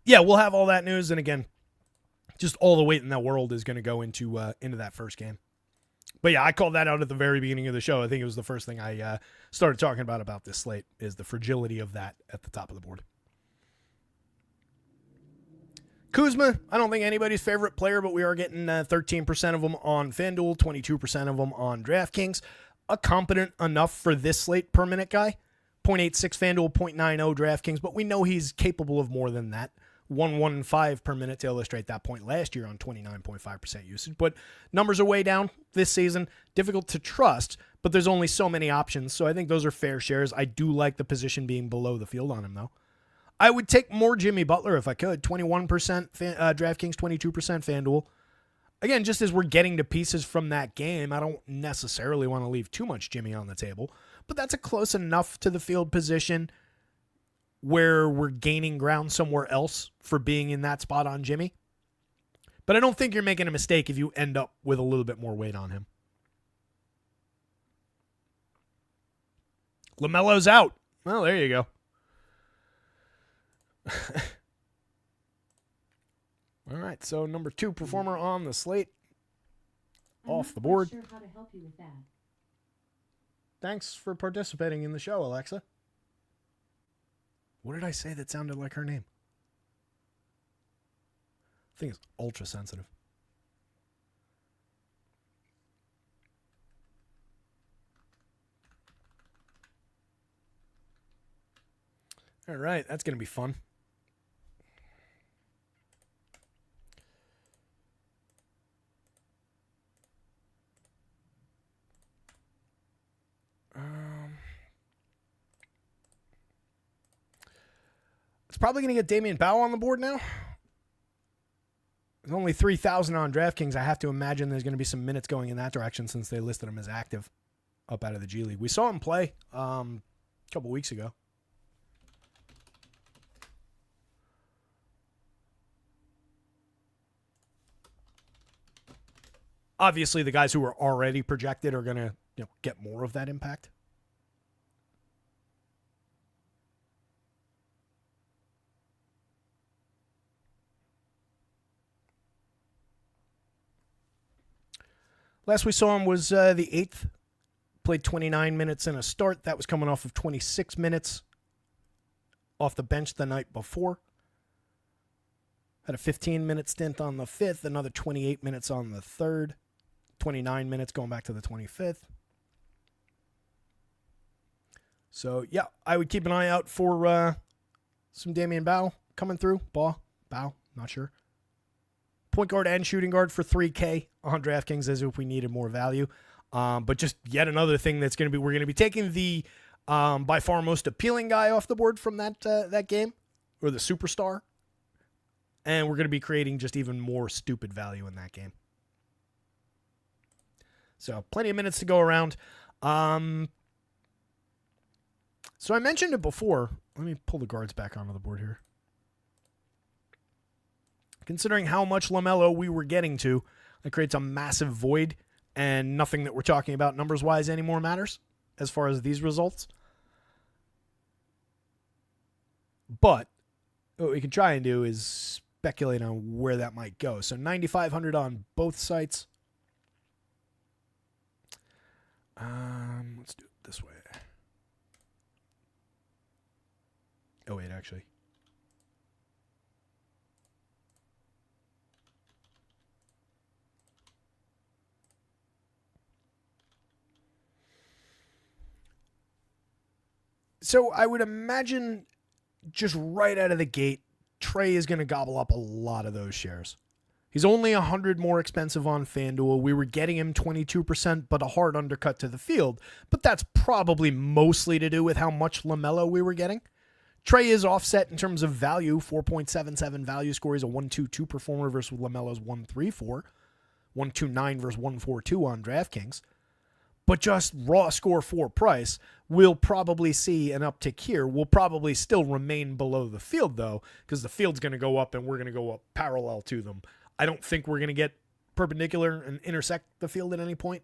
Yeah, we'll have all that news, and again, just all the weight in that world is going to go into that first game. But yeah, I called that out at the very beginning of the show. I think it was the first thing I started talking about this slate is the fragility of that at the top of the board. Kuzma, I don't think anybody's favorite player, but we are getting 13% of them on FanDuel, 22% of them on DraftKings. A competent enough for this slate per minute guy. 0.86 FanDuel, 0.90 DraftKings, but we know he's capable of more than that. 115 per minute to illustrate that point last year on 29.5% usage. But numbers are way down this season. Difficult to trust, but there's only so many options. So I think those are fair shares. I do like the position being below the field on him, though. I would take more Jimmy Butler if I could. 21% DraftKings, 22% FanDuel. Again, just as we're getting to pieces from that game, I don't necessarily want to leave too much Jimmy on the table. But that's a close enough to the field position where we're gaining ground somewhere else for being in that spot on Jimmy. But I don't think you're making a mistake if you end up with a little bit more weight on him. LaMelo's out. Well, there you go. All right, so number 2 performer on the slate. Off the board. I'm not sure how to help you with that. Thanks for participating in the show, Alexa. What did I say that sounded like her name? I think it's ultra sensitive. All right, that's going to be fun. It's probably going to get Damian Powell on the board now. There's only 3,000 on DraftKings. I have to imagine there's going to be some minutes going in that direction since they listed him as active up out of the G League. We saw him play a couple weeks ago. Obviously, the guys who are already projected are going to get more of that impact. Last we saw him was the 8th. Played 29 minutes in a start. That was coming off of 26 minutes off the bench the night before. Had a 15-minute stint on the 5th, another 28 minutes on the 3rd, 29 minutes going back to the 25th. So, yeah, I would keep an eye out for some Damian Bow coming through. Bow, not sure. Point guard and shooting guard for $3K on DraftKings as if we needed more value. But just yet another thing that's going to be, we're going to be taking the by far most appealing guy off the board from that game, or the superstar. And we're going to be creating just even more stupid value in that game. So plenty of minutes to go around. So I mentioned it before. Let me pull the guards back onto the board here. Considering how much LaMelo we were getting to, it creates a massive void, and nothing that we're talking about numbers-wise anymore matters as far as these results. But what we can try and do is speculate on where that might go. So 9,500 on both sites. Let's do it this way. Oh, wait, actually. So I would imagine just right out of the gate, Trey is going to gobble up a lot of those shares. He's only 100 more expensive on FanDuel. We were getting him 22%, but a hard undercut to the field. But that's probably mostly to do with how much LaMelo we were getting. Trey is offset in terms of value, 4.77 value score. He's a 1.22 performer versus LaMelo's 1.34, 1.29 versus 1.42 on DraftKings. But just raw score for price, we'll probably see an uptick here. We'll probably still remain below the field, though, because the field's going to go up and we're going to go up parallel to them. I don't think we're going to get perpendicular and intersect the field at any point,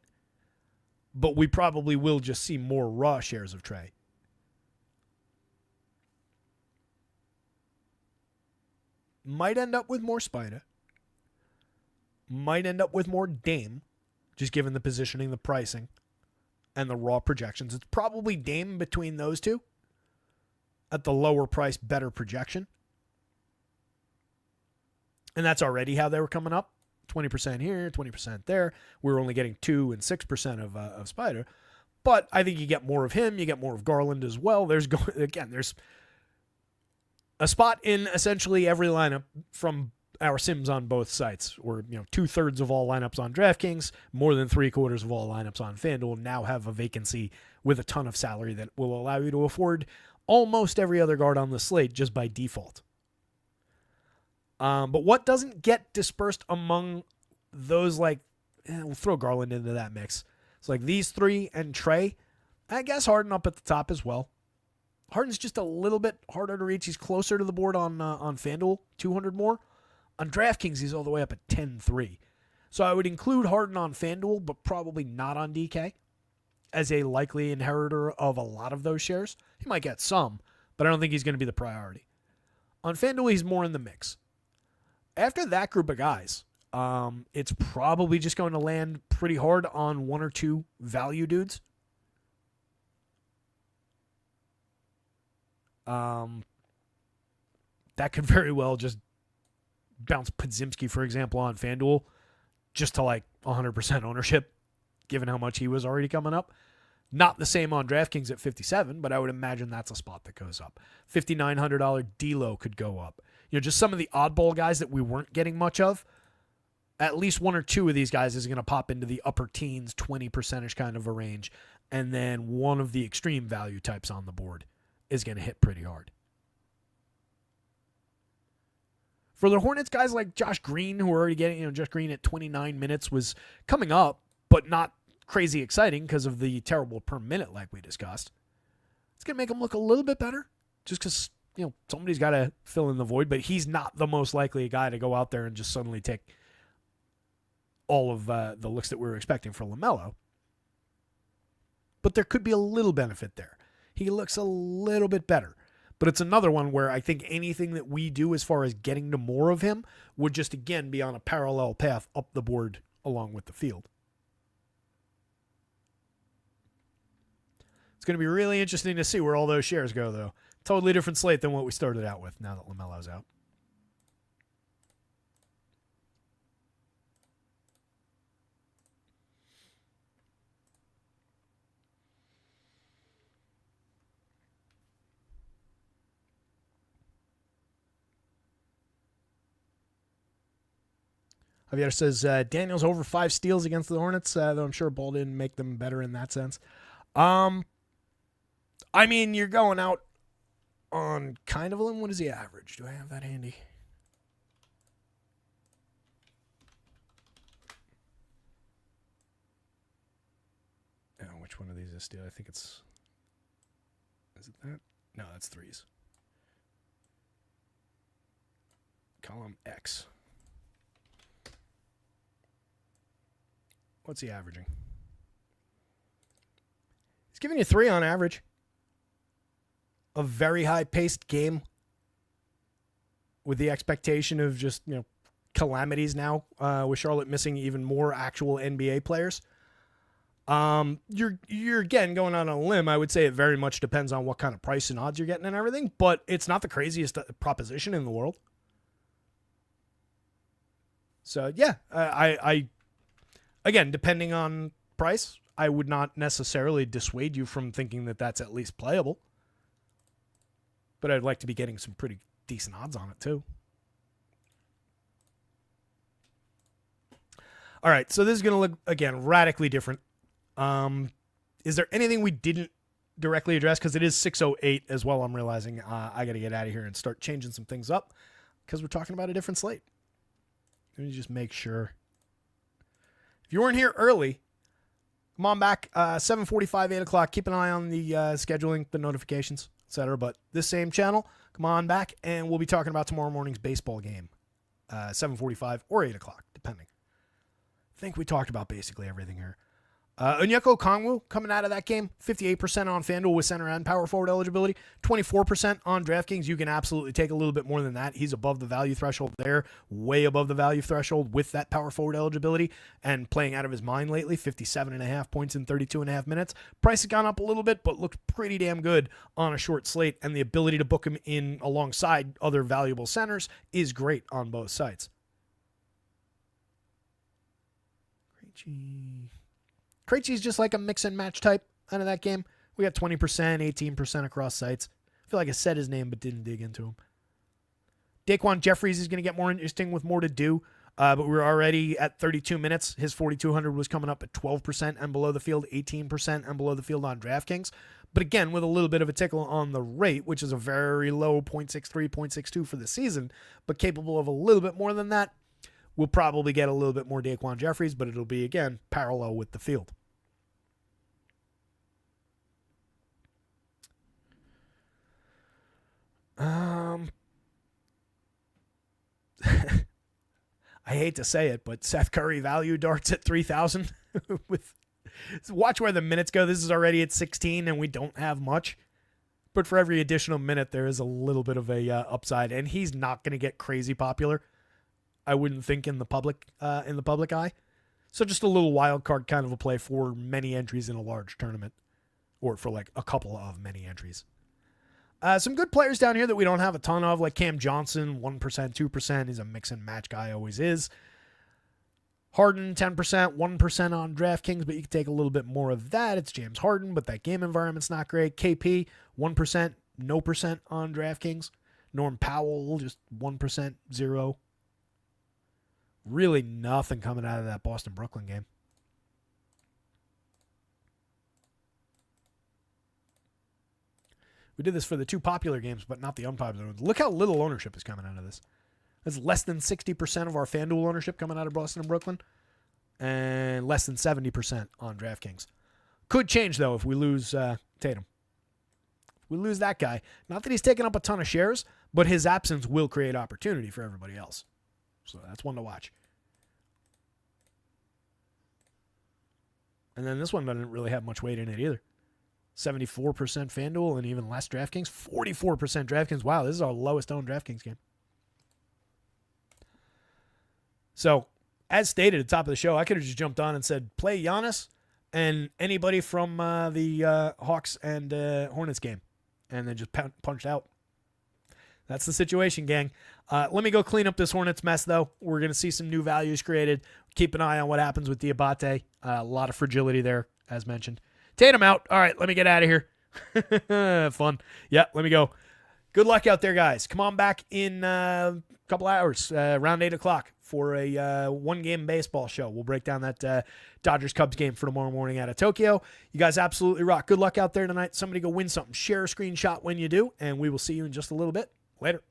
but we probably will just see more raw shares of Trey. Might end up with more Spida. Might end up with more Dame, just given the positioning, the pricing, and the raw projections. It's probably Dame between those two at the lower price, better projection. And that's already how they were coming up. 20% here, 20% there. We were only getting 2 and 6% of Spider. But I think you get more of him. You get more of Garland as well. There's a spot in essentially every lineup from our Sims on both sites, or 2/3 of all lineups on DraftKings, more than 3/4 of all lineups on FanDuel now have a vacancy with a ton of salary that will allow you to afford almost every other guard on the slate just by default. But what doesn't get dispersed among those, we'll throw Garland into that mix. It's like these three and Trey. I guess Harden up at the top as well. Harden's just a little bit harder to reach. He's closer to the board on FanDuel, 200 more. On DraftKings, he's all the way up at 10-3. So I would include Harden on FanDuel, but probably not on DK as a likely inheritor of a lot of those shares. He might get some, but I don't think he's going to be the priority. On FanDuel, he's more in the mix. After that group of guys, it's probably just going to land pretty hard on one or two value dudes. That could very well just bounce Podziemski, for example, on FanDuel just to 100% ownership, given how much he was already coming up. Not the same on DraftKings at 57, but I would imagine that's a spot that goes up. $5,900 D-Lo could go up. Just some of the oddball guys that we weren't getting much of. At least one or two of these guys is going to pop into the upper teens, 20% kind of a range. And then one of the extreme value types on the board is going to hit pretty hard. For the Hornets, guys like Josh Green, who are already getting, Josh Green at 29 minutes was coming up, but not crazy exciting because of the terrible per minute like we discussed. It's going to make him look a little bit better just because, somebody's got to fill in the void, but he's not the most likely guy to go out there and just suddenly take all of the looks that we were expecting for LaMelo. But there could be a little benefit there. He looks a little bit better. But it's another one where I think anything that we do as far as getting to more of him would just, again, be on a parallel path up the board along with the field. It's going to be really interesting to see where all those shares go, though. Totally different slate than what we started out with now that LaMelo's out. Javier says, Daniels over 5 steals against the Hornets, though I'm sure Ball didn't make them better in that sense. I mean, you're going out on kind of a limb. What is the average? Do I have that handy? Which one of these is steal? I think it's... Is it that? No, that's 3s. Column X. What's he averaging? He's giving you 3 on average. A very high-paced game with the expectation of just, calamities now with Charlotte missing even more actual NBA players. You're again going on a limb. I would say it very much depends on what kind of price and odds you're getting and everything, but it's not the craziest proposition in the world. So, yeah, I again, depending on price, I would not necessarily dissuade you from thinking that that's at least playable. But I'd like to be getting some pretty decent odds on it, too. All right, so this is going to look, again, radically different. Is there anything we didn't directly address? Because it is 6:08 as well, I'm realizing. I got to get out of here and start changing some things up because we're talking about a different slate. Let me just make sure. If you weren't here early, come on back, 7:45, 8 o'clock. Keep an eye on the scheduling, the notifications, etc. But this same channel, come on back, and we'll be talking about tomorrow morning's baseball game, 7:45 or 8 o'clock, depending. I think we talked about basically everything here. Onyeka Okongwu coming out of that game, 58% on FanDuel with center and power forward eligibility, 24% on DraftKings. You can absolutely take a little bit more than that. He's above the value threshold there, way above the value threshold with that power forward eligibility and playing out of his mind lately, 57.5 points in 32.5 minutes. Price has gone up a little bit, but looked pretty damn good on a short slate, and the ability to book him in alongside other valuable centers is great on both sites. Krejci's just like a mix and match type out of that game. We got 20%, 18% across sites. I feel like I said his name but didn't dig into him. Daquan Jeffries is going to get more interesting with more to do, but we're already at 32 minutes. His 4,200 was coming up at 12% and below the field, 18% and below the field on DraftKings. But again, with a little bit of a tickle on the rate, which is a very low 0.63, 0.62 for the season, but capable of a little bit more than that, we'll probably get a little bit more Daquan Jeffries, but it'll be, again, parallel with the field. I hate to say it, but Seth Curry value darts at 3,000. Watch where the minutes go. This is already at 16, and we don't have much. But for every additional minute, there is a little bit of a upside, and he's not going to get crazy popular. I wouldn't think in the public eye. So just a little wild card kind of a play for many entries in a large tournament, or for like a couple of many entries. Some good players down here that we don't have a ton of, like Cam Johnson, 1%, 2%. He's a mix and match guy, always is. Harden, 10%, 1% on DraftKings, but you can take a little bit more of that. It's James Harden, but that game environment's not great. KP, 1%, no percent on DraftKings. Norm Powell, just 1%, 0. Really nothing coming out of that Boston-Brooklyn game. We did this for the two popular games, but not the unpopular ones. Look how little ownership is coming out of this. That's less than 60% of our FanDuel ownership coming out of Boston and Brooklyn, and less than 70% on DraftKings. Could change, though, if we lose Tatum. If we lose that guy, not that he's taking up a ton of shares, but his absence will create opportunity for everybody else. So that's one to watch. And then this one doesn't really have much weight in it either. 74% FanDuel and even less DraftKings. 44% DraftKings. Wow, this is our lowest owned DraftKings game. So, as stated at the top of the show, I could have just jumped on and said, play Giannis and anybody from the Hawks and Hornets game. And then just punched out. That's the situation, gang. Let me go clean up this Hornets mess, though. We're going to see some new values created. Keep an eye on what happens with Diabate. A lot of fragility there, as mentioned. Tatum out. All right, let me get out of here. Fun. Yeah, let me go. Good luck out there, guys. Come on back in a couple hours, around 8 o'clock, for a one-game baseball show. We'll break down that Dodgers-Cubs game for tomorrow morning out of Tokyo. You guys absolutely rock. Good luck out there tonight. Somebody go win something. Share a screenshot when you do, and we will see you in just a little bit. Later.